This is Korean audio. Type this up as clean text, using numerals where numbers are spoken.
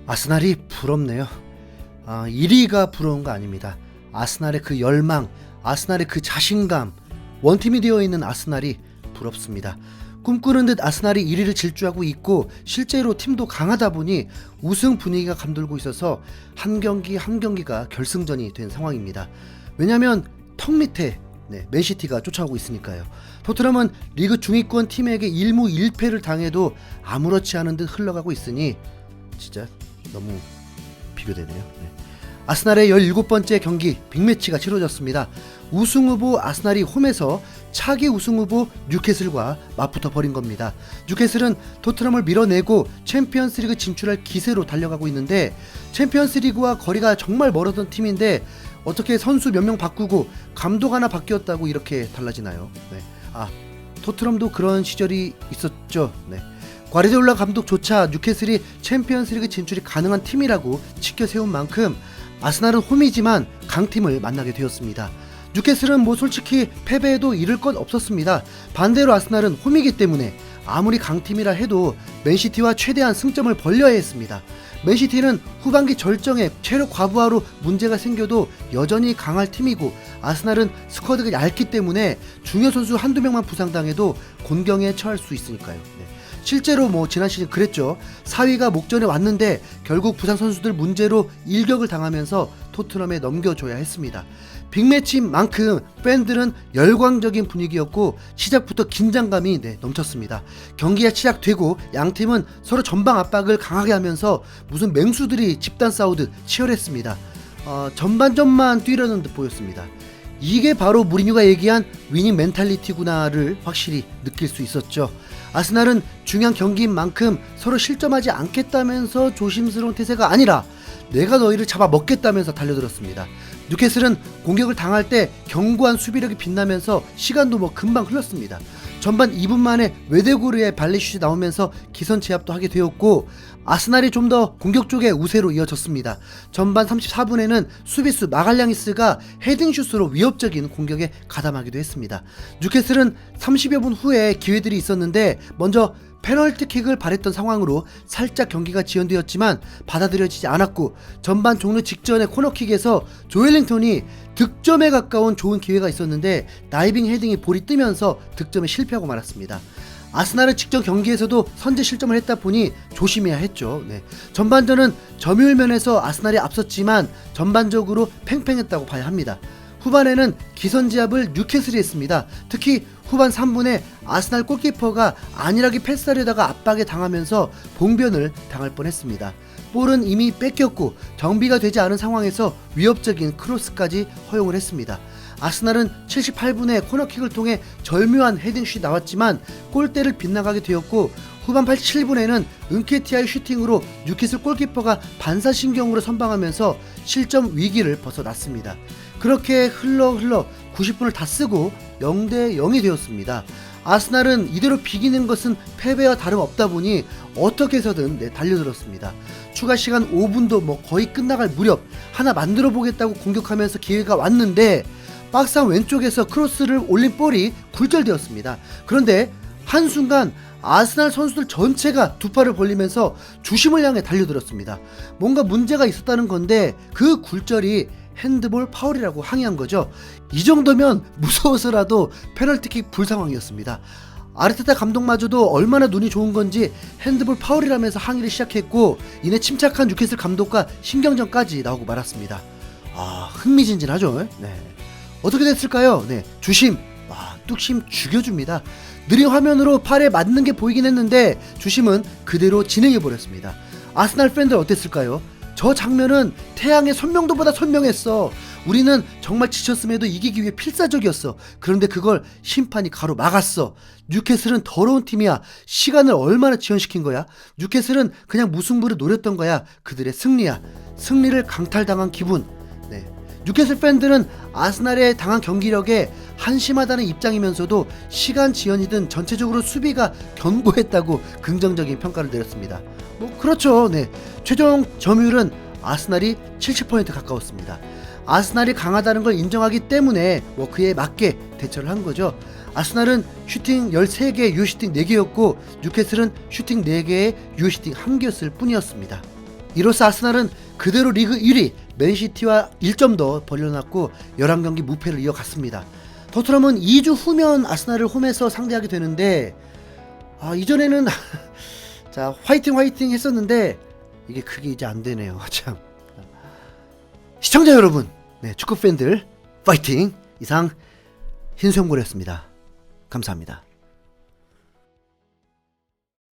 아스날이 부럽네요. 1위가 부러운 거 아닙니다. 아스날의 그 열망, 아스날의 그 자신감, 원팀이 되어 있는 아스날이 부럽습니다. 꿈꾸는 듯 아스날이 1위를 질주하고 있고 실제로 팀도 강하다 보니 우승 분위기가 감돌고 있어서 한 경기 한 경기가 결승전이 된 상황입니다. 왜냐하면 턱 밑에 맨시티가 쫓아오고 있으니까요. 토트넘은 리그 중위권 팀에게 1무 1패를 당해도 아무렇지 않은 듯 흘러가고 있으니 진짜 너무 비교되네요. 아스날의 17번째 경기 빅매치가 치러졌습니다. 우승후보 아스날이 홈에서 차기 우승후보 뉴캐슬과 맞붙어 버린 겁니다. 뉴캐슬은 토트넘을 밀어내고 챔피언스리그 진출할 기세로 달려가고 있는데 챔피언스리그와 거리가 정말 멀었던 팀인데 어떻게 선수 몇 명 바꾸고 감독 하나 바뀌었다고 이렇게 달라지나요? 토트넘도 그런 시절이 있었죠. 과르디올라 감독조차 뉴캐슬이 챔피언스리그 진출이 가능한 팀이라고 치켜 세운 만큼 아스날은 홈이지만 강팀을 만나게 되었습니다. 뉴캐슬은 솔직히 패배해도 잃을 건 없었습니다. 반대로 아스날은 홈이기 때문에 아무리 강팀이라 해도 맨시티와 최대한 승점을 벌려야 했습니다. 맨시티는 후반기 절정에 체력 과부하로 문제가 생겨도 여전히 강할 팀이고 아스날은 스쿼드가 얇기 때문에 중요 선수 한두 명만 부상당해도 곤경에 처할 수 있으니까요. 실제로 지난 시즌 그랬죠. 4위가 목전에 왔는데 결국 부상 선수들 문제로 일격을 당하면서 토트넘에 넘겨줘야 했습니다. 빅매치인 만큼 팬들은 열광적인 분위기였고 시작부터 긴장감이 넘쳤습니다. 경기가 시작되고 양팀은 서로 전방 압박을 강하게 하면서 무슨 맹수들이 집단 싸우듯 치열했습니다. 전반전만 뛰려는 듯 보였습니다. 이게 바로 무리뉴가 얘기한 위닝 멘탈리티구나를 확실히 느낄 수 있었죠. 아스날은 중요한 경기인 만큼 서로 실점하지 않겠다면서 조심스러운 태세가 아니라 내가 너희를 잡아먹겠다면서 달려들었습니다. 뉴캐슬은 공격을 당할 때 견고한 수비력이 빛나면서 시간도 금방 흘렀습니다. 전반 2분 만에 외대고르의 발리슛이 나오면서 기선 제압도 하게 되었고 아스날이 좀 더 공격 쪽의 우세로 이어졌습니다. 전반 34분에는 수비수 마갈량이스가 헤딩슛으로 위협적인 공격에 가담하기도 했습니다. 뉴캐슬은 30여 분 후에 기회들이 있었는데 먼저 페널티킥을 바랬던 상황으로 살짝 경기가 지연되었지만 받아들여지지 않았고 전반 종료 직전에 코너킥에서 조엘링턴이 득점에 가까운 좋은 기회가 있었는데 다이빙 헤딩이 볼이 뜨면서 득점에 실패하고 말았습니다. 아스날은 직전 경기에서도 선제 실점을 했다 보니 조심해야 했죠. 전반전은 점유율 면에서 아스날이 앞섰지만 전반적으로 팽팽했다고 봐야 합니다. 후반에는 기선제압을 뉴캐슬이 했습니다. 특히 후반 3분에 아스날 골키퍼가 안일하게 패스하려다가 압박에 당하면서 봉변을 당할 뻔했습니다. 볼은 이미 뺏겼고 정비가 되지 않은 상황에서 위협적인 크로스까지 허용을 했습니다. 아스날은 78분에 코너킥을 통해 절묘한 헤딩슛이 나왔지만 골대를 빗나가게 되었고 후반 87분에는 은케티아의 슈팅으로 뉴캐슬 골키퍼가 반사신경으로 선방하면서 실점 위기를 벗어났습니다. 그렇게 흘러 90분을 다 쓰고 0대0이 되었습니다. 아스날은 이대로 비기는 것은 패배와 다름없다 보니 어떻게 해서든 달려들었습니다. 추가 시간 5분도 거의 끝나갈 무렵 하나 만들어 보겠다고 공격하면서 기회가 왔는데 박스안 왼쪽에서 크로스를 올린 볼이 굴절되었습니다. 그런데 한순간 아스날 선수들 전체가 두 팔을 벌리면서 주심을 향해 달려들었습니다. 뭔가 문제가 있었다는 건데 그 굴절이 핸드볼 파울이라고 항의한 거죠. 이 정도면 무서워서라도 페널티킥 불 상황이었습니다. 아르테타 감독마저도 얼마나 눈이 좋은 건지 핸드볼 파울이라면서 항의를 시작했고 이내 침착한 뉴캐슬 감독과 신경전까지 나오고 말았습니다. 흥미진진하죠. 어떻게 됐을까요? 주심 뚝심 죽여줍니다. 느린 화면으로 팔에 맞는 게 보이긴 했는데 주심은 그대로 진행해버렸습니다. 아스날 팬들 어땠을까요? 저 장면은 태양의 선명도보다 선명했어. 우리는 정말 지쳤음에도 이기기 위해 필사적이었어. 그런데 그걸 심판이 가로막았어. 뉴캐슬은 더러운 팀이야. 시간을 얼마나 지연시킨 거야? 뉴캐슬은 그냥 무승부를 노렸던 거야. 그들의 승리야. 승리를 강탈당한 기분. 뉴캐슬 팬들은 아스날에 당한 경기력에 한심하다는 입장이면서도 시간 지연이든 전체적으로 수비가 견고했다고 긍정적인 평가를 내렸습니다. 그렇죠. 최종 점유율은 아스날이 70% 가까웠습니다. 아스날이 강하다는 걸 인정하기 때문에 그에 맞게 대처를 한 거죠. 아스날은 슈팅 13개, 유효슈팅 4개였고 뉴캐슬은 슈팅 4개에 유효슈팅 1개였을 뿐이었습니다. 이로써 아스날은 그대로 리그 1위 맨시티와 1점 더 벌려놨고 11경기 무패를 이어갔습니다. 토트넘은 2주 후면 아스날을 홈에서 상대하게 되는데 이전에는 자 화이팅 했었는데 이게 그게 이제 안 되네요. 참. 시청자 여러분, 네, 축구 팬들 파이팅. 이상 흰수염고래였습니다. 감사합니다.